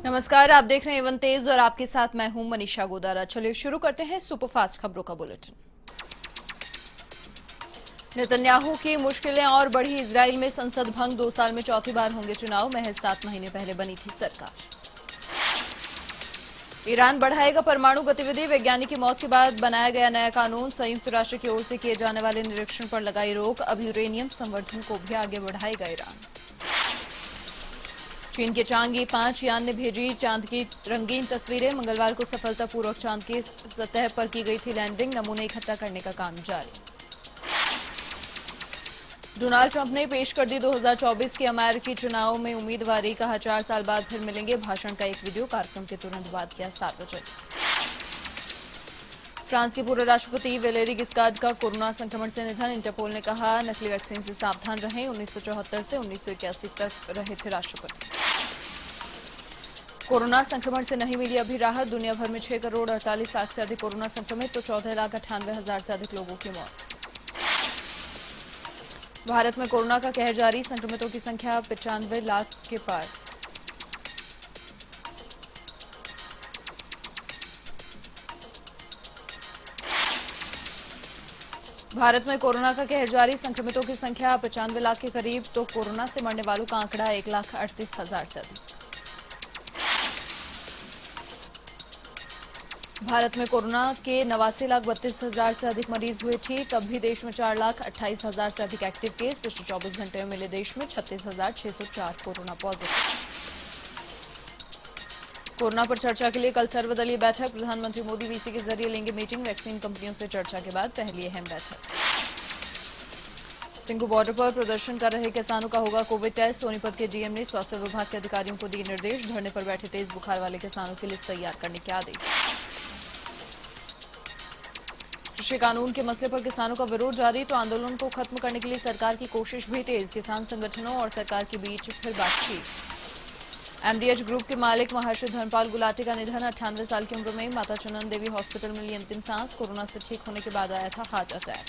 नमस्कार, आप देख रहे हैं एवन तेज और आपके साथ मैं हूं मनीषा गोदारा। चलिए शुरू करते हैं सुपरफास्ट खबरों का बुलेटिन। नेतन्याहू की मुश्किलें और बढ़ी। इजराइल में संसद भंग, 2 साल में चौथी बार होंगे चुनाव। महज 7 महीने पहले बनी थी सरकार। ईरान बढ़ाएगा परमाणु गतिविधि। वैज्ञानिक की मौत के बाद बनाया गया नया कानून। संयुक्त राष्ट्र की ओर से किए जाने वाले निरीक्षण पर लगाई रोक। अब यूरेनियम संवर्धन को भी आगे बढ़ाएगा ईरान। चीन के चांगी 5 यान ने भेजी चांद की रंगीन तस्वीरें। मंगलवार को सफलतापूर्वक चांद की सतह पर की गई थी लैंडिंग। नमूने इकट्ठा करने का काम जारी। डोनाल्ड ट्रंप ने पेश कर दी 2024 के अमेरिकी चुनाव में उम्मीदवारी। कहा 4 साल बाद फिर मिलेंगे। भाषण का एक वीडियो कार्यक्रम के तुरंत बाद किया सार्वजनिक। फ्रांस के पूर्व राष्ट्रपति वैलेरी गिस्कार्ड का कोरोना संक्रमण से निधन। इंटरपोल ने कहा नकली वैक्सीन से सावधान रहें। 1974 से 1981 तक रहे थे राष्ट्रपति। कोरोना संक्रमण से नहीं मिली अभी राहत। दुनिया भर में 6 करोड़ 48 लाख से अधिक कोरोना संक्रमित तो 14,98,000 से अधिक लोगों की मौत। भारत में कोरोना का कहर जारी। संक्रमितों की संख्या 95 लाख के पार। भारत में कोरोना का कहर जारी। संक्रमितों की संख्या 95 लाख के करीब तो कोरोना से मरने वालों का आंकड़ा 1,38,000 से अधिक। भारत में कोरोना के 89,32,000 से अधिक मरीज हुए ठीक। तब भी देश में 4,28,000 से अधिक एक्टिव केस। पिछले 24 घंटे में मिले देश में 36,604 कोरोना पॉजिटिव। कोरोना पर चर्चा के लिए कल सर्वदलीय बैठक। प्रधानमंत्री मोदी वीसी के जरिए लेंगे मीटिंग। वैक्सीन कंपनियों से चर्चा के बाद पहली अहम बैठक। सिंघू बॉर्डर पर प्रदर्शन कर रहे किसानों का होगा कोविड टेस्ट। सोनीपत के डीएम ने स्वास्थ्य विभाग के अधिकारियों को दिए निर्देश। धरने पर बैठे तेज बुखार वाले किसानों की लिस्ट तैयार करने के आदेश। कृषि कानून के मसले पर किसानों का विरोध जारी तो आंदोलन को खत्म करने के लिए सरकार की कोशिश भी तेज। किसान संगठनों और सरकार के बीच फिर बातचीत। एमडीएच ग्रुप के मालिक महर्षि धर्मपाल गुलाटी का निधन। 98 साल की उम्र में माता चनन देवी हॉस्पिटल में ली अंतिम सांस। कोरोना से ठीक होने के बाद आया था हार्ट अटैक।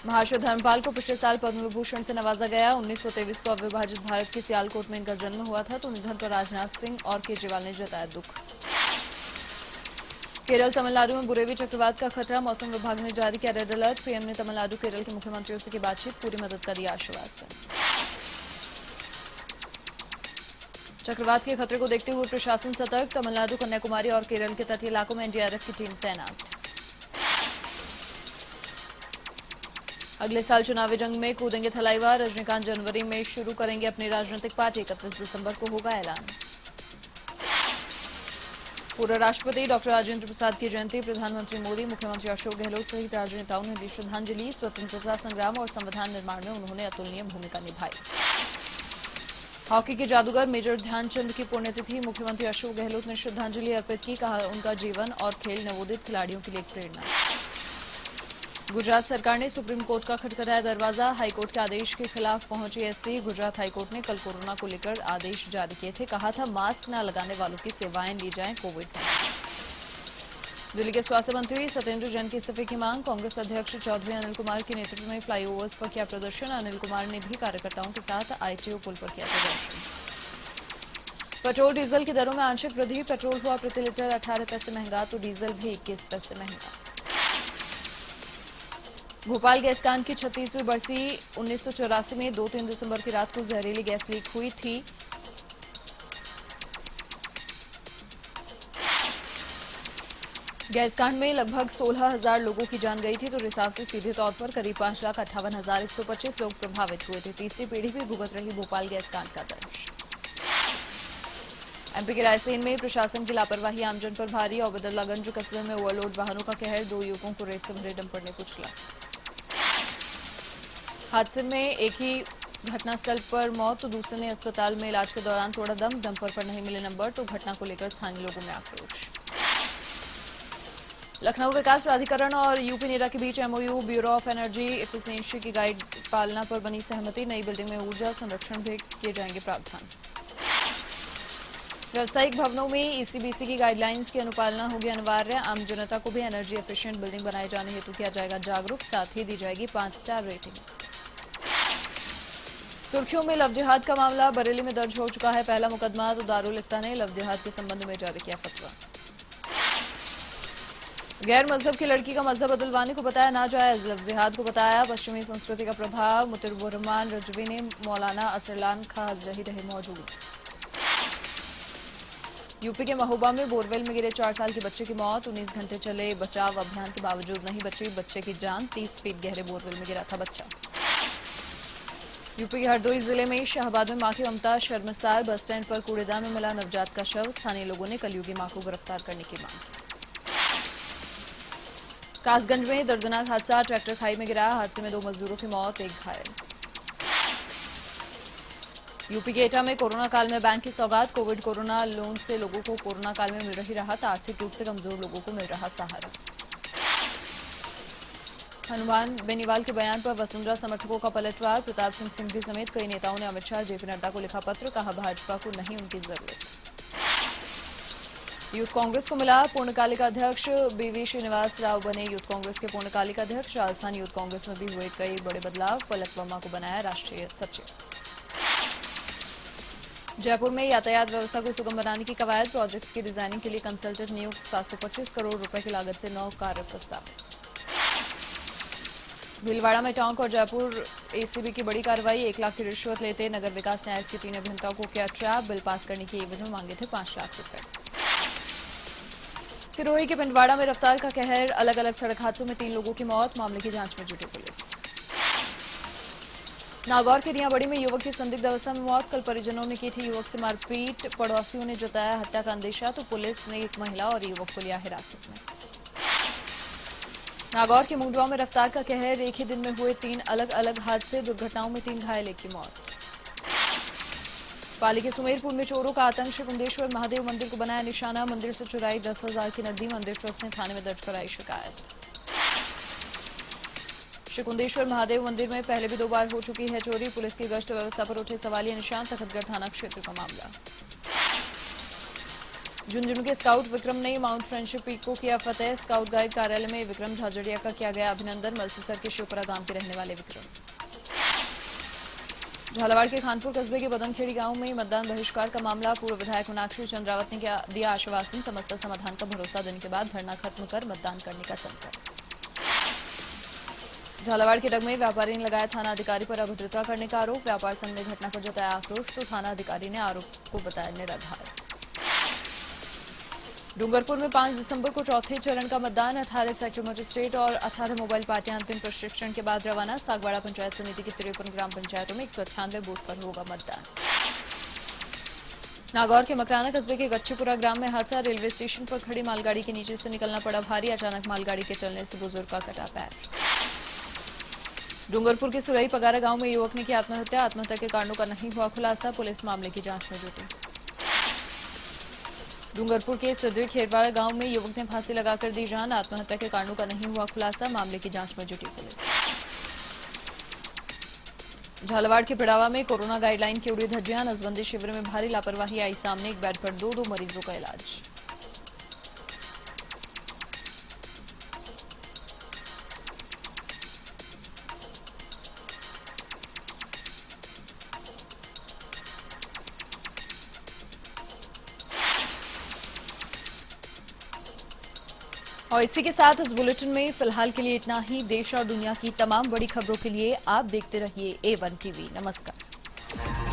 महर्षि धर्मपाल को पिछले साल पद्म विभूषण से नवाजा गया। 1923 को अविभाजित भारत के सियालकोट में इनका जन्म हुआ था तो निधन पर राजनाथ सिंह और केजरीवाल ने जताया दुख। केरल तमिलनाडु में बुरेवी चक्रवात का खतरा। मौसम विभाग ने जारी किया रेड अलर्ट। पीएम ने तमिलनाडु केरल के मुख्यमंत्रियों से की बातचीत। पूरी मदद का दिया आश्वासन। चक्रवात के खतरे को देखते हुए प्रशासन सतर्क। तमिलनाडु, कन्याकुमारी और केरल के तटीय इलाकों में एनडीआरएफ की टीम तैनात। अगले साल चुनावी जंग में कूदेंगे थलाइवा। रजनीकांत जनवरी में शुरू करेंगे अपनी राजनीतिक पार्टी। 31 दिसंबर को होगा ऐलान। पूर्व राष्ट्रपति डॉक्टर राजेंद्र प्रसाद की जयंती। प्रधानमंत्री मोदी, मुख्यमंत्री अशोक गहलोत सहित राजनेताओं ने दी श्रद्धांजलि। स्वतंत्रता संग्राम और संविधान निर्माण में उन्होंने अतुलनीय भूमिका निभाई। हॉकी के जादूगर मेजर ध्यानचंद की पुण्यतिथि। मुख्यमंत्री अशोक गहलोत ने श्रद्धांजलि अर्पित की। कहा उनका जीवन और खेल नवोदित खिलाड़ियों के लिए एक प्रेरणा। गुजरात सरकार ने सुप्रीम कोर्ट का खटखटाया दरवाजा। हाईकोर्ट के आदेश के खिलाफ पहुंची एससी। गुजरात हाईकोर्ट ने कल कोरोना को लेकर आदेश जारी किए थे। कहा था मास्क न लगाने वालों की सेवाएं ली जाएं कोविड से। दिल्ली के स्वास्थ्य मंत्री सत्येंद्र जैन के इस्तीफे की मांग। कांग्रेस अध्यक्ष चौधरी अनिल कुमार के नेतृत्व में फ्लाईओवर्स पर किया प्रदर्शन। अनिल कुमार ने भी कार्यकर्ताओं के साथ आईटीओ पुल पर किया प्रदर्शन। पेट्रोल डीजल की दरों में आंशिक वृद्धि। पेट्रोल हुआ प्रति लीटर 18 पैसे महंगा तो डीजल भी 21 पैसे महंगा। भोपाल गैस कांड की 36वीं बरसी। 1984 में 2-3 दिसंबर की रात को जहरीली गैस लीक हुई थी। गैस कांड में लगभग 16,000 लोगों की जान गई थी तो रिसाव से सीधे तौर पर करीब 5,58,125 लोग प्रभावित हुए थे। तीसरी पीढ़ी भी भुगत रही भोपाल गैस कांड का दर्श। एमपी के रायसेन में प्रशासन की लापरवाही आमजन पर भारी। औबेदुल्लागंज कस्बे में ओवरलोड वाहनों का कहर। 2 युवकों को रेत से भरे डंपर ने कुचला। हादसे में एक ही घटनास्थल पर मौत तो दूसरे ने अस्पताल में इलाज के दौरान तोड़ा दम। डंपर पर नहीं मिले नंबर तो घटना को लेकर स्थानीय लोगों में आक्रोश। लखनऊ विकास प्राधिकरण और यूपी नेरा के बीच MoU. Bureau of energy efficiency की गाइड पालना पर बनी सहमति। नई बिल्डिंग में ऊर्जा संरक्षण भी किए जाएंगे प्रावधान। व्यावसायिक भवनों में ईसीबीसी की गाइडलाइंस की अनुपालना होगी अनिवार्य। आम जनता को भी एनर्जी एफिशिएंट बिल्डिंग बनाए जाने हेतु किया जाएगा जागरूक। साथ ही दी जाएगी 5 स्टार रेटिंग। सुर्खियों में लव जिहाद का मामला, बरेली में दर्ज हो चुका है पहला मुकदमा, तो दारुल इफ्ता ने लव जिहाद के संबंध में जारी किया फतवा। गैर मजहब की लड़की का मजहब बदलवाने को बताया नाजायज, लव जिहाद को बताया पश्चिमी संस्कृति का प्रभाव। मुतिर्बुर रहमान रजवी ने मौलाना असरलान खां हजरही रहे मौजूद। यूपी के महोबा में बोरवेल में गिरे 4 साल के बच्चे की मौत, 19 घंटे चले बचाव अभियान के बावजूद नहीं बची बच्चे की जान, 30 फीट गहरे बोरवेल में गिरा था बच्चा। यूपी के हरदोई जिले में शाहबाद में मां की ममता शर्मसार, बस स्टैंड पर कूड़ेदान में मिला नवजात का शव, स्थानीय लोगों ने कलयुगी मां को गिरफ्तार करने की मांग की। कासगंज में दर्दनाक हादसा, ट्रैक्टर खाई में गिरा, हादसे में 2 मजदूरों की मौत, 1 घायल। यूपी के एटा में कोरोना काल में बैंक की सौगात, कोविड कोरोना लोन से लोगों को कोरोना काल में मिल रही राहत, आर्थिक रूप से कमजोर लोगों को मिल रहा सहारा। हनुमान बेनीवाल के बयान पर वसुंधरा समर्थकों का पलटवार, प्रताप सिंह सिंघवी समेत कई नेताओं ने अमित शाह जेपी नड्डा को लिखा पत्र, कहा भाजपा को नहीं उनकी जरूरत। यूथ कांग्रेस को मिला पूर्णकालिक अध्यक्ष, बीवी श्रीनिवास राव बने यूथ कांग्रेस के पूर्णकालिक अध्यक्ष। राजस्थान यूथ कांग्रेस में भी हुए कई बड़े बदलाव, पलक वर्मा को बनाया राष्ट्रीय सचिव। जयपुर में यातायात व्यवस्था को सुगम बनाने की कवायद, प्रोजेक्ट्स की डिजाइनिंग के लिए कंसल्टेंट नियुक्त, 725 करोड़ रुपए की लागत से 9 कार्य प्रस्तावित। भीलवाड़ा में टोंक और जयपुर एसीबी की बड़ी कार्रवाई, 1 लाख की रिश्वत लेते नगर विकास न्यायालय के 3 अभियंताओं को किया ट्रैप, बिल पास करने की एवज में मांगे थे 5 लाख रुपए। सिरोही के पिंडवाड़ा में रफ्तार का कहर, अलग अलग सड़क हादसों में 3 लोगों की मौत, मामले की जांच में जुटी पुलिस। नागौर के रियाबड़ी में युवक की संदिग्ध अवस्था में मौत, कल परिजनों ने की थी युवक से मारपीट, पड़ोसियों ने जताया हत्या का अंदेशा, तो पुलिस ने एक महिला और युवक को लिया हिरासत में। नागौर के मुंडवा में रफ्तार का कहर, एक ही दिन में हुए 3 अलग अलग हादसे, दुर्घटनाओं में 3 घायल, 1 की मौत। पाली के सुमेरपुर में चोरों का आतंक, श्री कुंदेश्वर महादेव मंदिर को बनाया निशाना, मंदिर से चुराई 10,000 की नकदी, मंदिर ट्रस्ट ने थाने में दर्ज कराई शिकायत। श्री कुंदेश्वर महादेव मंदिर में पहले भी 2 बार हो चुकी है चोरी, पुलिस की गश्त व्यवस्था पर उठे सवालिया निशान, तखतगढ़ थाना क्षेत्र का मामला। झुंझुनू के स्काउट विक्रम ने माउंट फ्रेंडशिप पीक को किया फतेह, स्काउट गाइड कार्यालय में विक्रम झाझड़िया का किया गया अभिनंदन, मलसीसर के शिवपुरा गांव के रहने वाले विक्रम। झालावाड़ के खानपुर कस्बे के बदनखेड़ी गांव में मतदान बहिष्कार का मामला, पूर्व विधायक मीनाक्षी चंद्रावत ने दिया आश्वासन, समस्या समाधान का भरोसा देने के बाद धरना खत्म कर मतदान करने का संकल्प। झालावाड़ के डग में व्यापारी ने लगाया थाना अधिकारी पर अभद्रता करने का आरोप, व्यापार संघ ने घटना पर जताया आक्रोश, तो थाना अधिकारी ने आरोप को बताया निराधार। डूंगरपुर में 5 दिसंबर को चौथे चरण का मतदान, 18 सेक्टर मजिस्ट्रेट और 18 मोबाइल पार्टियां अंतिम प्रशिक्षण के बाद रवाना, सागवाड़ा पंचायत समिति की 53 ग्राम पंचायतों में 198 बूथ पर होगा मतदान। नागौर के मकराना कस्बे के गच्छीपुरा ग्राम में हादसा, रेलवे स्टेशन पर खड़ी मालगाड़ी के नीचे से निकलना पड़ा भारी, अचानक मालगाड़ी के चलने से बुजुर्ग का कटा पैर। डूंगरपुर के सुरई पगारा गांव में युवक ने की आत्महत्या, आत्महत्या के कारणों का नहीं हुआ खुलासा, पुलिस मामले की जांच में जुटी। डूंगरपुर के सिडरी खेरवाड़ा गांव में युवक ने फांसी लगाकर दी जान, आत्महत्या के कारणों का नहीं हुआ खुलासा, मामले की जांच में जुटी पुलिस। झालावाड़ के पिड़ावा में कोरोना गाइडलाइन की उड़ी धज्जियां, नसबंदी शिविर में भारी लापरवाही आई सामने, एक बेड पर 2 मरीजों का इलाज। और इसी के साथ इस बुलेटिन में फिलहाल के लिए इतना ही। देश और दुनिया की तमाम बड़ी खबरों के लिए आप देखते रहिए A1 टीवी। नमस्कार।